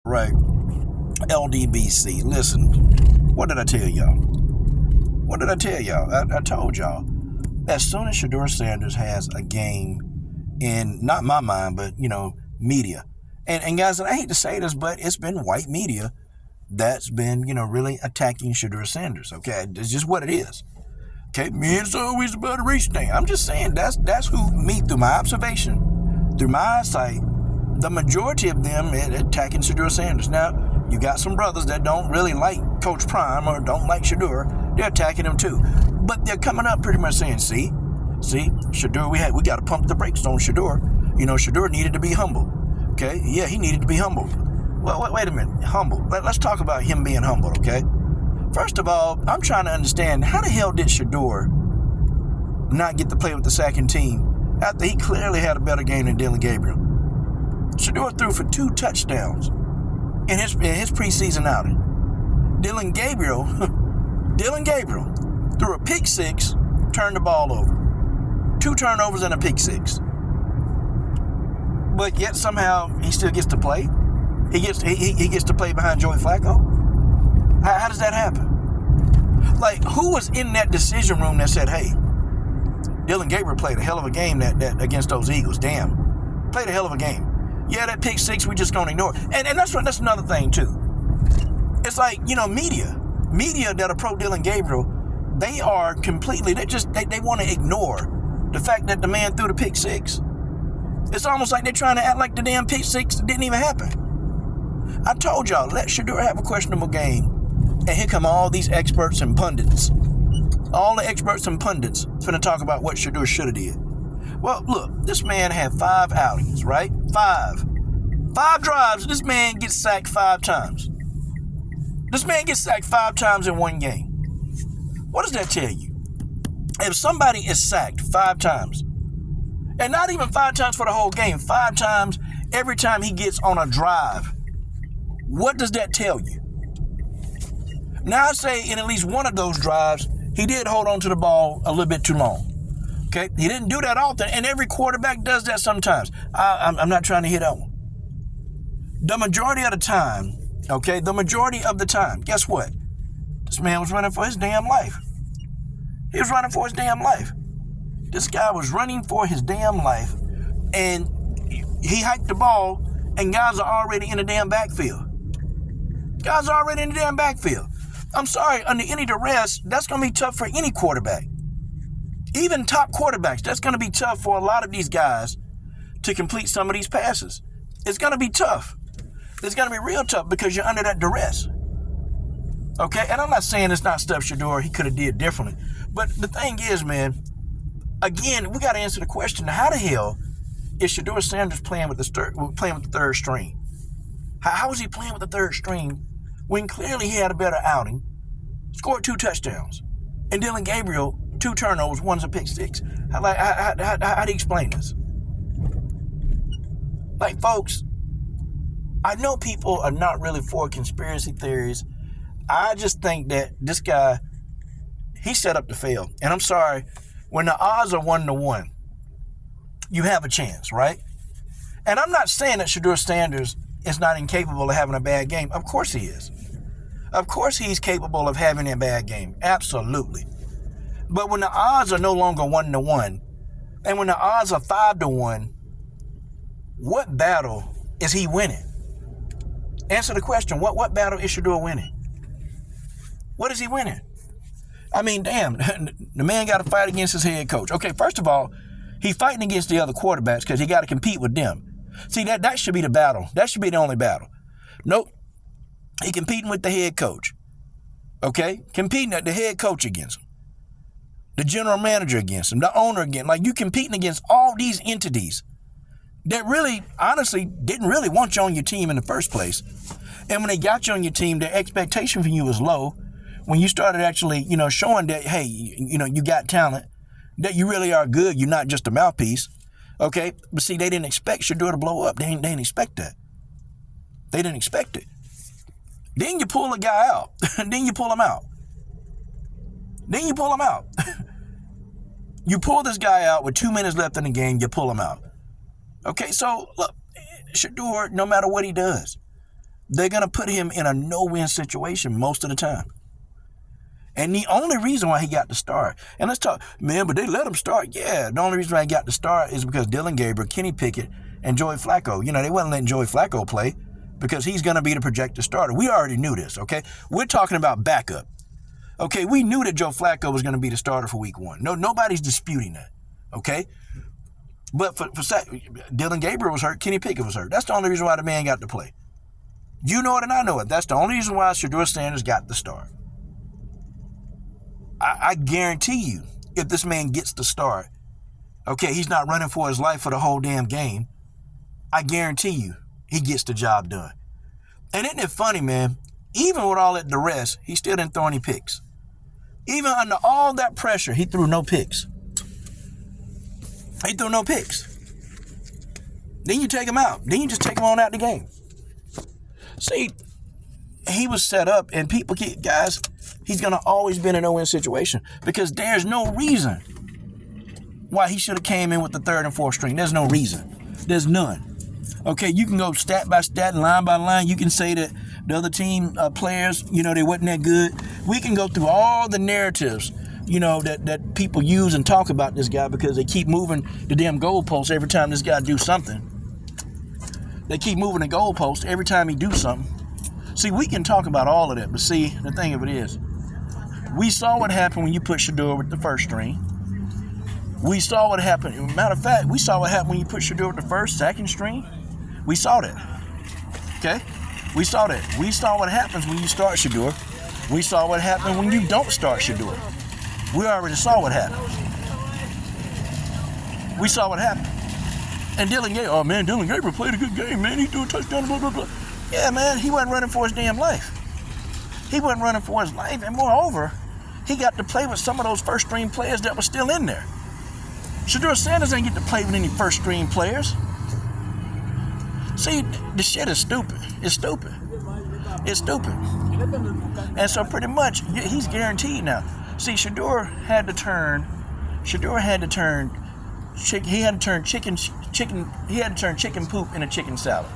Right. LDBC. Listen, what did I tell y'all? What did I tell y'all? I told y'all. As soon as Shadeur Sanders has a game in, not my mind, but, media. And guys, I hate to say this, but it's been white media that's been, really attacking Shadeur Sanders. Okay, it's just what it is. Okay, man, it's always about a race thing. I'm just saying that's who, me, through my observation, through my eyesight, the majority of them attacking Shadeur Sanders. Now, you got some brothers that don't really like Coach Prime or don't like Shadeur. They're attacking him too. But they're coming up pretty much saying, see, Shadeur, we got to pump the brakes on Shadeur. Shadeur needed to be humble. Okay, yeah, he needed to be humble. Well, wait a minute, humble. Let's talk about him being humble, okay? First of all, I'm trying to understand, how the hell did Shadeur not get to play with the second team after he clearly had a better game than Dillon Gabriel? Shadeur threw for 2 touchdowns in his preseason outing. Dillon Gabriel threw a pick six, turned the ball over. 2 turnovers and a pick six. But yet somehow he still gets to play. He gets to play behind Joey Flacco. How does that happen? Like, who was in that decision room that said, hey, Dillon Gabriel played a hell of a game that against those Eagles. Damn. Played a hell of a game. Yeah, that pick six, we just gonna ignore. And that's another thing too. It's like, media that are pro Dillon Gabriel, they are completely, they want to ignore the fact that the man threw the pick six. It's almost like they're trying to act like the damn pick six didn't even happen. I told y'all, let Shadeur have a questionable game, and here come all these experts and pundits. All the experts and pundits finna talk about what Shadeur should have did. Well, look, this man had 5 outings, right? 5 drives. This man gets sacked 5 times. This man gets sacked 5 times in one game. What does that tell you? If somebody is sacked 5 times, and not even 5 times for the whole game, 5 times every time he gets on a drive, what does that tell you? Now, I say in at least one of those drives, he did hold on to the ball a little bit too long. Okay, he didn't do that often, and every quarterback does that sometimes. I'm not trying to hit that one. The majority of the time, guess what? This man was running for his damn life. He was running for his damn life. This guy was running for his damn life, and he hiked the ball, and guys are already in the damn backfield. I'm sorry, under any duress, that's going to be tough for any quarterback. Even top quarterbacks, that's going to be tough for a lot of these guys to complete some of these passes. It's going to be tough. It's going to be real tough because you're under that duress. Okay? And I'm not saying it's not stuff Shadeur he could have did differently. But the thing is, man, again, we got to answer the question, how the hell is Shadeur Sanders playing with the third string? How is he playing with the third string when clearly he had a better outing, scored 2 touchdowns, and Dillon Gabriel, 2 turnovers, 1's a pick six? How do you explain this? Like, folks, I know people are not really for conspiracy theories. I just think that this guy, he set up to fail. And I'm sorry, when the odds are 1-1, you have a chance, right? And I'm not saying that Shadeur Sanders is not incapable of having a bad game. Of course he is. Of course he's capable of having a bad game. Absolutely. But when the odds are no longer 1-1, and when the odds are 5-1, what battle is he winning? Answer the question. What battle is Shadeur winning? What is he winning? I mean, damn, the man got to fight against his head coach. Okay, first of all, he's fighting against the other quarterbacks because he got to compete with them. See, that should be the battle. That should be the only battle. Nope. He competing with the head coach. Okay? Competing at the head coach against him. The general manager against him. The owner against him. Like, you competing against all these entities that really, honestly, didn't really want you on your team in the first place. And when they got you on your team, their expectation for you was low. When you started actually, showing that, hey, you got talent, that you really are good, you're not just a mouthpiece. Okay? But see, they didn't expect Shadeur to blow up. They didn't expect that. They didn't expect it. Then you pull a guy out. Then you pull him out. You pull this guy out with 2 minutes left in the game, you pull him out. Okay, so look, Shadeur, no matter what he does, They're going to put him in a no-win situation most of the time. And the only reason why he got the start, and let's talk, man, but they let him start. Yeah, the only reason why he got the start is because Dillon Gabriel, Kenny Pickett, and Joey Flacco, they wasn't letting Joey Flacco play because he's going to be the projected starter. We already knew this, okay? We're talking about backup. Okay, we knew that Joe Flacco was going to be the starter for week 1. No, nobody's disputing that, okay? But for Dillon Gabriel was hurt, Kenny Pickett was hurt. That's the only reason why the man got to play. You know it and I know it. That's the only reason why Shadeur Sanders got the start. I guarantee you, if this man gets the start, okay, he's not running for his life for the whole damn game. I guarantee you, he gets the job done. And isn't it funny, man? Even with all that duress, he still didn't throw any picks. Even under all that pressure, he threw no picks. He threw no picks. Then you take him out. Then you just take him on out the game. See, he was set up, and people keep, guys, he's going to always be in a no-win situation because there's no reason why he should have came in with the 3rd and 4th string. There's no reason. There's none. Okay, you can go stat by stat, line by line. You can say that the other team players, they wasn't that good. We can go through all the narratives, that people use and talk about this guy because they keep moving the damn goalposts every time this guy do something. They keep moving the goalposts every time he do something. See, we can talk about all of that, but see, the thing of it is, we saw what happened when you put Shadeur with the 1st string. We saw what happened. Matter of fact, we saw what happened when you put Shadeur with the 1st, 2nd string. We saw that. Okay? We saw that. We saw what happens when you start Shadeur. We saw what happened when you don't start Shadeur. We already saw what happened. We saw what happened. And Dillon Gabriel played a good game, man. He threw a touchdown, blah, blah, blah. Yeah, man, he wasn't running for his damn life. He wasn't running for his life. And moreover, he got to play with some of those 1st string players that were still in there. Shadeur Sanders ain't get to play with any 1st string players. See, the shit is stupid. It's stupid. It's stupid. And so pretty much, he's guaranteed now. See, Shadeur had to turn chicken poop into chicken salad.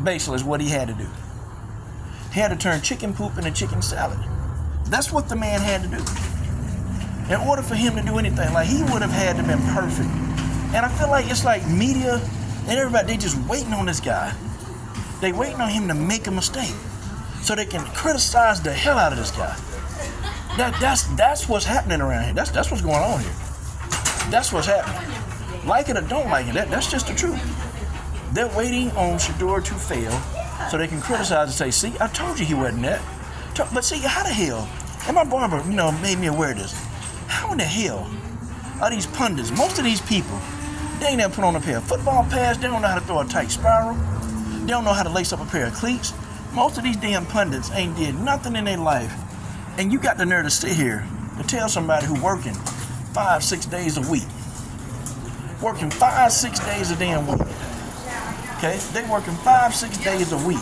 Basically is what he had to do. He had to turn chicken poop into chicken salad. That's what the man had to do. In order for him to do anything, like he would have had to been perfect. And I feel like it's like media and everybody, they just waiting on this guy. They waiting on him to make a mistake so they can criticize the hell out of this guy. That's what's happening around here. That's what's going on here. That's what's happening. Like it or don't like it, that's just the truth. They're waiting on Shadeur to fail so they can criticize and say, see, I told you he wasn't that. But see, how the hell, and my barber, made me aware of this. How in the hell are these pundits, most of these people, they ain't never put on a pair of football pads, they don't know how to throw a tight spiral, they don't know how to lace up a pair of cleats. Most of these damn pundits ain't did nothing in their life. And you got the nerve to sit here to tell somebody who working 5-6 days a week. Working 5-6 days a damn week. Okay? They working 5-6 days a week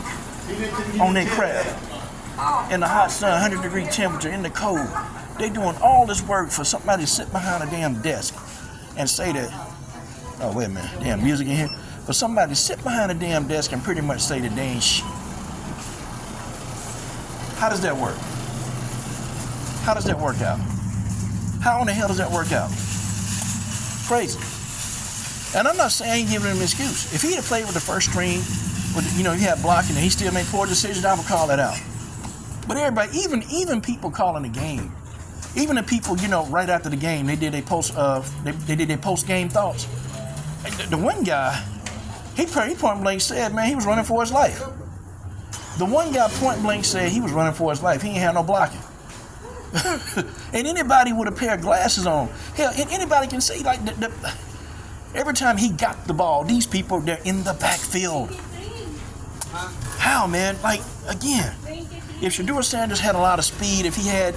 on their craft. In the hot sun, 100-degree temperature, in the cold. They doing all this work for somebody to sit behind a damn desk and say that, oh, wait a minute, damn music in here. For somebody to sit behind a damn desk and pretty much say that they ain't shit. How does that work? How does that work out? How in the hell does that work out? Crazy. And I'm not saying I ain't giving him an excuse. If he had played with the 1st string, with he had blocking and he still made poor decisions, I would call that out. But everybody, even people calling the game, even the people, right after the game, they did their post-game thoughts. The one guy, he point blank said, man, he was running for his life. The one guy point blank said he was running for his life. He ain't had no blocking. And anybody with a pair of glasses on, hell, anybody can see, like, every time he got the ball, these people, they're in the backfield. How, man? Like, again, if Shadeur Sanders had a lot of speed, if he had,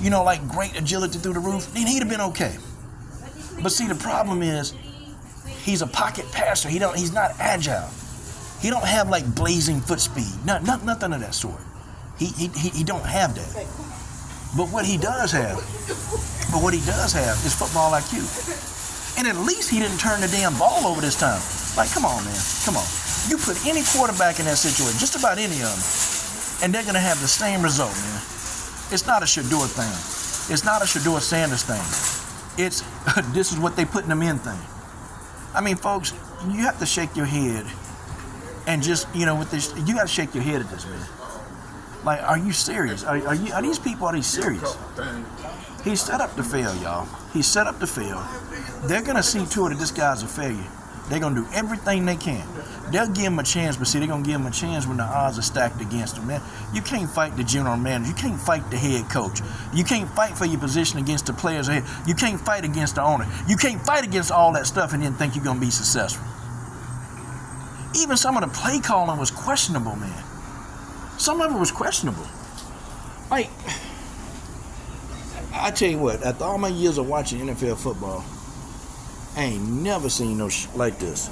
like great agility through the roof, then he'd have been okay. But see, the problem is, he's a pocket passer. He's not agile. He don't have like blazing foot speed. Nothing of that sort. He don't have that. But what he does have is football IQ. And at least he didn't turn the damn ball over this time. Like, come on, man. Come on. You put any quarterback in that situation, just about any of them, and they're going to have the same result, man. It's not a Shadeur thing. It's not a Shadeur Sanders thing. It's this is what they putting them in thing. I mean, folks, you have to shake your head and just, with this, you got to shake your head at this, man. Like, are you serious? Are these people, are they serious? He's set up to fail, y'all. He's set up to fail. They're going to see to it that this guy's a failure. They're going to do everything they can. They'll give him a chance, but see, they're going to give him a chance when the odds are stacked against him, man. You can't fight the general manager. You can't fight the head coach. You can't fight for your position against the players ahead. You can't fight against the owner. You can't fight against all that stuff and then think you're going to be successful. Even some of the play calling was questionable, man. Some of it was questionable. Like, I tell you what, after all my years of watching NFL football, I ain't never seen no like this.